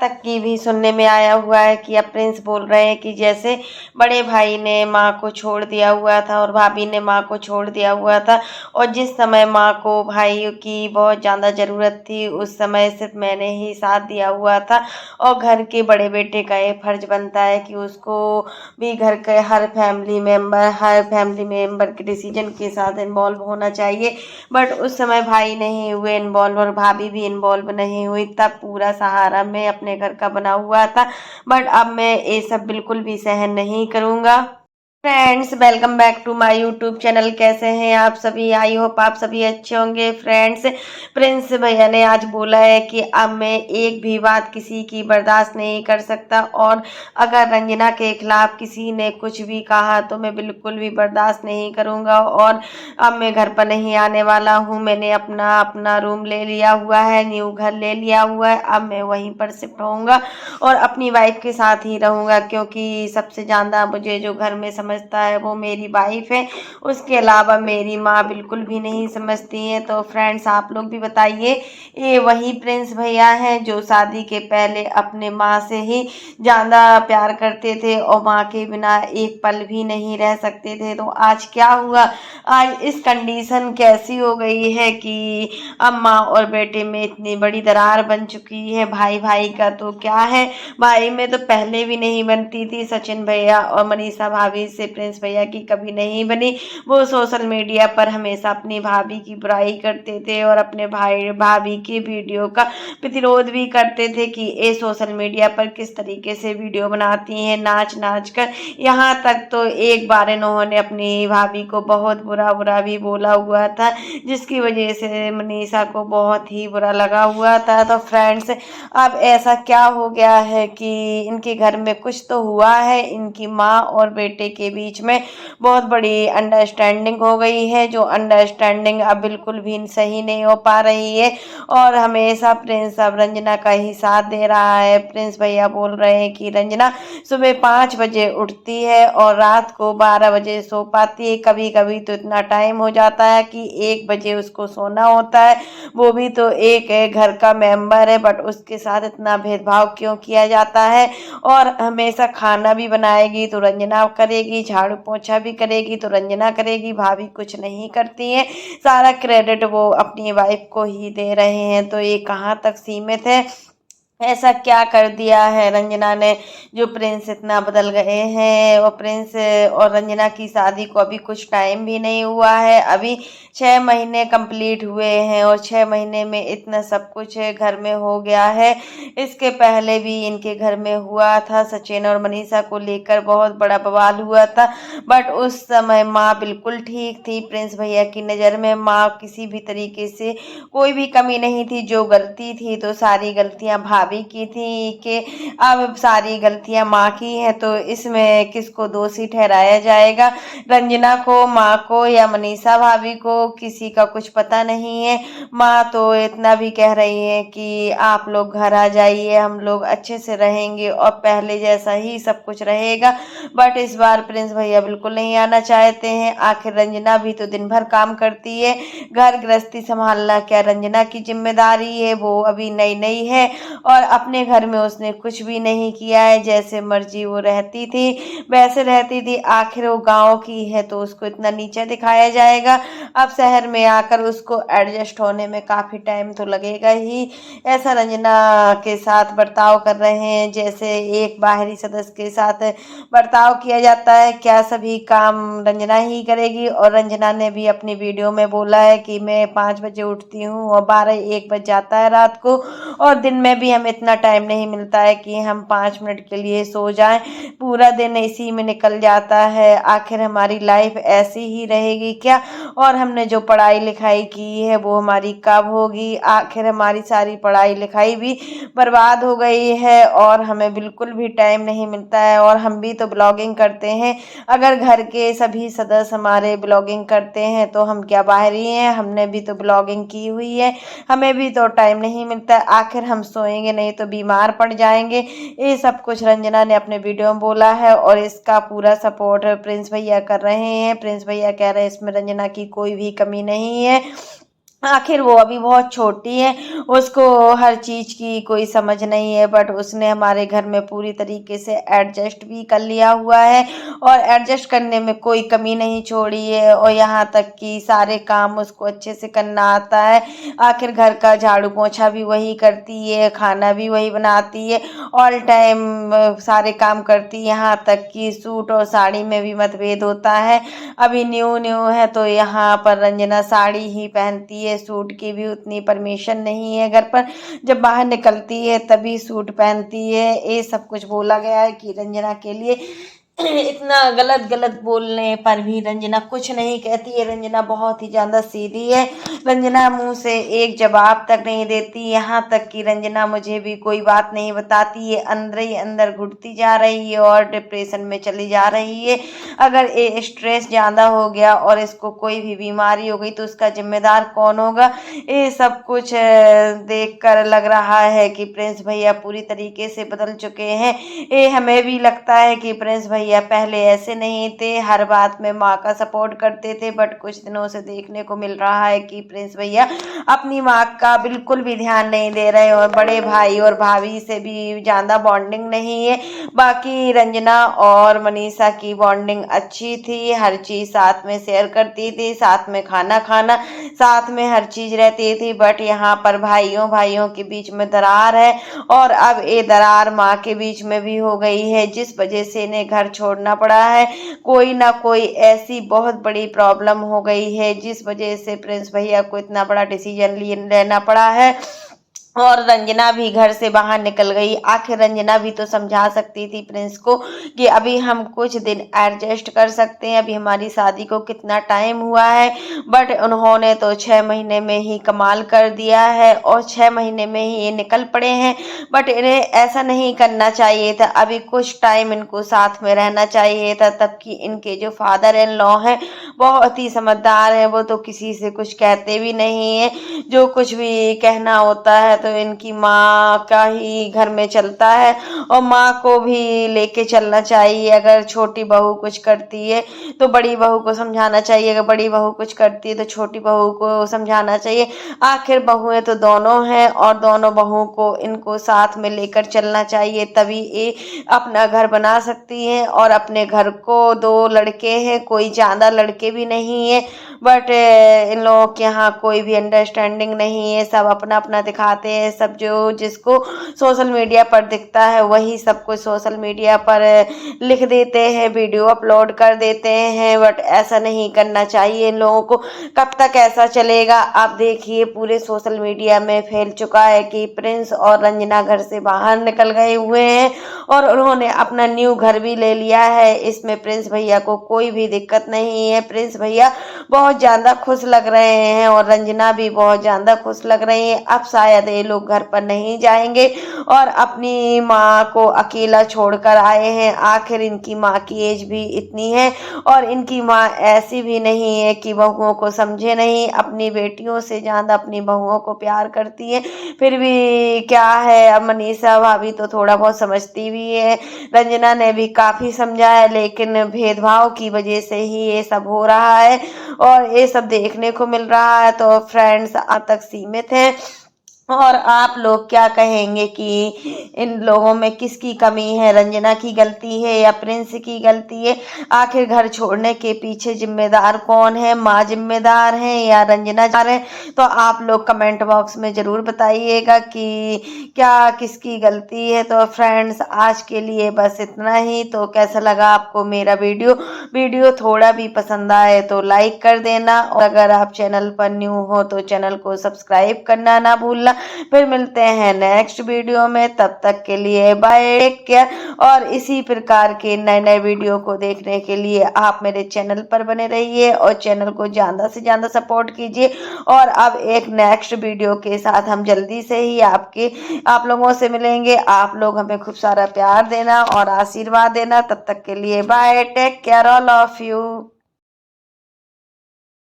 तक की भी सुनने में आया हुआ है कि अब प्रिंस बोल रहे हैं कि जैसे बड़े भाई ने माँ को छोड़ दिया हुआ था और भाभी ने माँ को छोड़ दिया हुआ था, और जिस समय माँ को भाइयों की बहुत ज़्यादा ज़रूरत थी उस समय सिर्फ मैंने ही साथ दिया हुआ था। और घर के बड़े बेटे का ये फर्ज बनता है कि उसको भी घर के हर फैमिली मेम्बर के डिसीजन के साथ इन्वॉल्व होना चाहिए। बट उस समय भाई नहीं हुए इन्वॉल्व और भाभी भी इन्वॉल्व नहीं हुई, तब पूरा सहारा मैं अपने घर का बना हुआ था। बट अब मैं ये सब बिल्कुल भी सहन नहीं करूँगा। Friends, welcome back to my YouTube channel. कैसे हैं आप सभी? आई होप आप सभी अच्छे होंगे। फ्रेंड्स, प्रिंस भैया ने आज बोला है कि अब मैं एक भी बात किसी की बर्दाश्त नहीं कर सकता, और अगर रंजना के खिलाफ किसी ने कुछ भी कहा तो मैं बिल्कुल भी बर्दाश्त नहीं करूंगा। और अब मैं घर पर नहीं आने वाला हूँ। मैंने अपना अपना रूम ले लिया हुआ है, न्यू घर ले लिया हुआ है। अब मैं वहीं पर शिफ्ट होऊंगा और अपनी वाइफ के साथ ही रहूंगा, क्योंकि सबसे ज़्यादा मुझे जो घर में समझता है वो मेरी वाइफ है। उसके अलावा मेरी माँ बिल्कुल भी नहीं समझती है। तो फ्रेंड्स, आप लोग भी बताइए, ये वही प्रिंस भैया हैं जो शादी के पहले अपने माँ से ही ज़्यादा प्यार करते थे और माँ के बिना एक पल भी नहीं रह सकते थे। तो आज क्या हुआ? आज इस कंडीशन कैसी हो गई है कि अब माँ और बेटे में इतनी बड़ी दरार बन चुकी है। भाई भाई का तो क्या है, भाई में तो पहले भी नहीं बनती थी। सचिन भैया और मनीषा भाभी से प्रिंस भैया की कभी नहीं बनी। वो सोशल मीडिया पर हमेशा अपनी भाभी की बुराई करते थे और अपने भाई भाभी की वीडियो का प्रतिरोध भी करते थे कि ये सोशल मीडिया पर किस तरीके से वीडियो बनाती हैं नाच नाच कर। यहाँ तक तो एक बार इन्होंने अपनी भाभी को बहुत बुरा बुरा भी बोला हुआ था, जिसकी वजह से मनीषा को बहुत ही बुरा लगा हुआ था। तो फ्रेंड्स, अब ऐसा क्या हो गया है कि इनके घर में कुछ तो हुआ है। इनकी माँ और बेटे के बीच में बहुत बड़ी अंडरस्टैंडिंग हो गई है, जो अंडरस्टैंडिंग अब बिल्कुल भी सही नहीं हो पा रही है। और हमेशा प्रिंस अब रंजना का ही साथ दे रहा है। प्रिंस भैया बोल रहे हैं कि रंजना सुबह 5 बजे उठती है और रात को 12 बजे सो पाती है। कभी कभी तो इतना टाइम हो जाता है कि 1 बजे उसको सोना होता है। वो भी तो एक घर का मेंबर है, बट उसके साथ इतना भेदभाव क्यों किया जाता है? और हमेशा खाना भी बनाएगी तो रंजना करेगी, झाड़ू पोछा भी करेगी तो रंजना करेगी, भाभी कुछ नहीं करती है। सारा क्रेडिट वो अपनी वाइफ को ही दे रहे हैं। तो ये कहाँ तक सीमित है? ऐसा क्या कर दिया है रंजना ने जो प्रिंस इतना बदल गए हैं? और प्रिंस और रंजना की शादी को अभी कुछ टाइम भी नहीं हुआ है। अभी 6 महीने कंप्लीट हुए हैं और 6 महीने में इतना सब कुछ घर में हो गया है। इसके पहले भी इनके घर में हुआ था, सचिन और मनीषा को लेकर बहुत बड़ा बवाल हुआ था। बट उस समय माँ बिल्कुल ठीक थी। प्रिंस भैया की नज़र में माँ किसी भी तरीके से कोई भी कमी नहीं थी। जो गलती थी तो सारी गलतियां भाभी की थी, कि अब सारी गलतियां माँ की हैं। तो इसमें किसको दोषी ठहराया जाएगा? रंजना को, माँ को, या मनीषा भाभी को? किसी का कुछ पता नहीं है। माँ तो इतना भी कह रही है कि आप लोग घर आ जाइए, हम लोग अच्छे से रहेंगे और पहले जैसा ही सब कुछ रहेगा। बट इस बार प्रिंस भैया बिल्कुल नहीं आना चाहते हैं। आखिर रंजना भी तो दिन भर काम करती है। घर गृहस्थी संभालना क्या रंजना की जिम्मेदारी है? वो अभी नई नई है और अपने घर में उसने कुछ भी नहीं किया है। जैसे मर्जी वो रहती थी वैसे रहती थी। आखिर वो गांव की है तो उसको इतना नीचा दिखाया जाएगा? अब शहर में आकर उसको एडजस्ट होने में काफ़ी टाइम तो लगेगा ही। ऐसा रंजना के साथ बर्ताव कर रहे हैं जैसे एक बाहरी सदस्य के साथ बर्ताव किया जाता है। क्या सभी काम रंजना ही करेगी? और रंजना ने भी अपनी वीडियो में बोला है कि मैं 5 बजे उठती हूँ और 12-1 बज जाता है रात को, और दिन में भी हमें इतना टाइम नहीं मिलता है कि हम 5 मिनट के लिए सो जाएं। पूरा दिन इसी में निकल जाता है। आखिर हमारी लाइफ ऐसी ही रहेगी क्या? और हमने जो पढ़ाई लिखाई की है वो हमारी कब होगी? आखिर हमारी सारी पढ़ाई लिखाई भी बर्बाद हो गई है और हमें बिल्कुल भी टाइम नहीं मिलता है। और हम भी तो ब्लॉगिंग करते हैं। अगर घर के सभी सदस्य हमारे ब्लॉगिंग करते हैं तो हम क्या बाहरी हैं? हमने भी तो ब्लॉगिंग की हुई है, हमें भी तो टाइम नहीं मिलता। आखिर हम सोएंगे नहीं तो बीमार पड़ जाएंगे। ये सब कुछ रंजना ने अपने वीडियो में बोला है और इसका पूरा सपोर्ट प्रिंस भैया कर रहे हैं। प्रिंस भैया कह रहे हैं इसमें रंजना की कोई भी कमी नहीं है। आखिर वो अभी बहुत छोटी है, उसको हर चीज़ की कोई समझ नहीं है, बट उसने हमारे घर में पूरी तरीके से एडजस्ट भी कर लिया हुआ है और एडजस्ट करने में कोई कमी नहीं छोड़ी है, और यहाँ तक कि सारे काम उसको अच्छे से करना आता है। आखिर घर का झाड़ू पोछा भी वही करती है, खाना भी वही बनाती है, ऑल टाइम सारे काम करती है, यहाँ तक कि सूट और साड़ी में भी मतभेद होता है। अभी न्यू न्यू है तो यहाँ पर रंजना साड़ी ही पहनती है, सूट की भी उतनी परमिशन नहीं है घर पर। जब बाहर निकलती है तभी सूट पहनती है। ये सब कुछ बोला गया है कि रंजना के लिए इतना गलत गलत बोलने पर भी रंजना कुछ नहीं कहती है। रंजना बहुत ही ज़्यादा सीधी है। रंजना मुंह से एक जवाब तक नहीं देती, यहाँ तक कि रंजना मुझे भी कोई बात नहीं बताती है, अंदर ही अंदर घुटती जा रही है और डिप्रेशन में चली जा रही है। अगर ये स्ट्रेस ज़्यादा हो गया और इसको कोई भी बीमारी हो गई तो उसका जिम्मेदार कौन होगा? ये सब कुछ देख कर लग रहा है कि प्रिंस भैया पूरी तरीके से बदल चुके हैं। ये हमें भी लगता है कि प्रिंस भैया पहले ऐसे नहीं थे, हर बात में माँ का सपोर्ट करते थे, बट कुछ दिनों से देखने को मिल रहा है कि प्रिंस भैया अपनी माँ का बिल्कुल भी ध्यान नहीं दे रहे और बड़े भाई और भाभी से भी ज़्यादा बॉन्डिंग नहीं है। बाकी रंजना और मनीषा की बॉन्डिंग अच्छी थी, हर चीज़ साथ में शेयर करती थी, साथ में खाना खाना, साथ में हर चीज़ रहती थी, बट यहाँ पर भाइयों भाइयों के बीच में दरार है और अब ये दरार माँ के बीच में भी हो गई है, जिस वजह से इन्हें घर छोड़ना पड़ा है। कोई ना कोई ऐसी बहुत बड़ी प्रॉब्लम हो गई है जिस वजह से प्रिंस भैया को इतना बड़ा डिसीजन लेना पड़ा है और रंजना भी घर से बाहर निकल गई। आखिर रंजना भी तो समझा सकती थी प्रिंस को कि अभी हम कुछ दिन एडजस्ट कर सकते हैं, अभी हमारी शादी को कितना टाइम हुआ है, बट उन्होंने तो 6 महीने में ही कमाल कर दिया है और 6 महीने में ही ये निकल पड़े हैं। बट इन्हें ऐसा नहीं करना चाहिए था, अभी कुछ टाइम इनको साथ में रहना चाहिए था, तब कि इनके जो फादर इन लॉ हैं बहुत ही समझदार हैं, वो तो किसी से कुछ कहते भी नहीं है, जो कुछ भी कहना होता है तो इनकी माँ का ही घर में चलता है और माँ को भी लेके चलना चाहिए। अगर छोटी बहू कुछ करती है तो बड़ी बहू को समझाना चाहिए, अगर बड़ी बहू कुछ करती है तो छोटी बहू को समझाना चाहिए। आखिर बहुएं तो दोनों हैं और दोनों बहुओं को इनको साथ में लेकर चलना चाहिए, तभी ये अपना घर बना सकती हैं। और अपने घर को 2 लड़के हैं, कोई ज़्यादा लड़के भी नहीं है, बट इन लोगों के यहाँ कोई भी अंडरस्टैंडिंग नहीं है, सब अपना अपना दिखाते हैं, सब जो जिसको सोशल मीडिया पर दिखता है वही सब कुछ सोशल मीडिया पर लिख देते हैं, वीडियो अपलोड कर देते हैं, बट ऐसा नहीं करना चाहिए इन लोगों को। कब तक ऐसा चलेगा? आप देखिए पूरे सोशल मीडिया में फैल चुका है कि प्रिंस और रंजना घर से बाहर निकल गए हुए हैं और उन्होंने अपना न्यू घर भी ले लिया है। इसमें प्रिंस भैया को कोई भी दिक्कत नहीं है, प्रिंस भैया बहुत ज़्यादा खुश लग रहे हैं और रंजना भी बहुत ज़्यादा खुश लग रही है। अब शायद ये लोग घर पर नहीं जाएंगे और अपनी माँ को अकेला छोड़कर आए हैं। आखिर इनकी माँ की एज भी इतनी है और इनकी माँ ऐसी भी नहीं है कि बहुओं को समझे नहीं, अपनी बेटियों से ज़्यादा अपनी बहुओं को प्यार करती है। फिर भी क्या है, अब मनीषा भाभी तो थोड़ा बहुत समझती भी है, रंजना ने भी काफ़ी समझा है, लेकिन भेदभाव की वजह से ही ये सब हो रहा है और ये सब देखने को मिल रहा है। तो फ्रेंड्स आज तक सीमित है और आप लोग क्या कहेंगे कि इन लोगों में किसकी कमी है, रंजना की गलती है या प्रिंस की गलती है? आखिर घर छोड़ने के पीछे जिम्मेदार कौन है, माँ जिम्मेदार है या रंजना जिम्मेदार है? तो आप लोग कमेंट बॉक्स में ज़रूर बताइएगा कि क्या किसकी गलती है। तो फ्रेंड्स आज के लिए बस इतना ही। तो कैसा लगा आपको मेरा वीडियो थोड़ा भी पसंद आए तो लाइक कर देना और अगर आप चैनल पर न्यू हो तो चैनल को सब्सक्राइब करना ना भूलना। फिर मिलते हैं नेक्स्ट वीडियो में, तब तक के लिए बाय, टेक केयर। और इसी प्रकार के नए नए वीडियो को देखने के लिए आप मेरे चैनल पर बने रहिए और चैनल को ज़्यादा से ज़्यादा सपोर्ट कीजिए। और अब एक नेक्स्ट वीडियो के साथ हम जल्दी से ही आप लोगों से मिलेंगे। आप लोग हमें खूब सारा प्यार देना और आशीर्वाद देना। तब तक के लिए bye, take care all of you.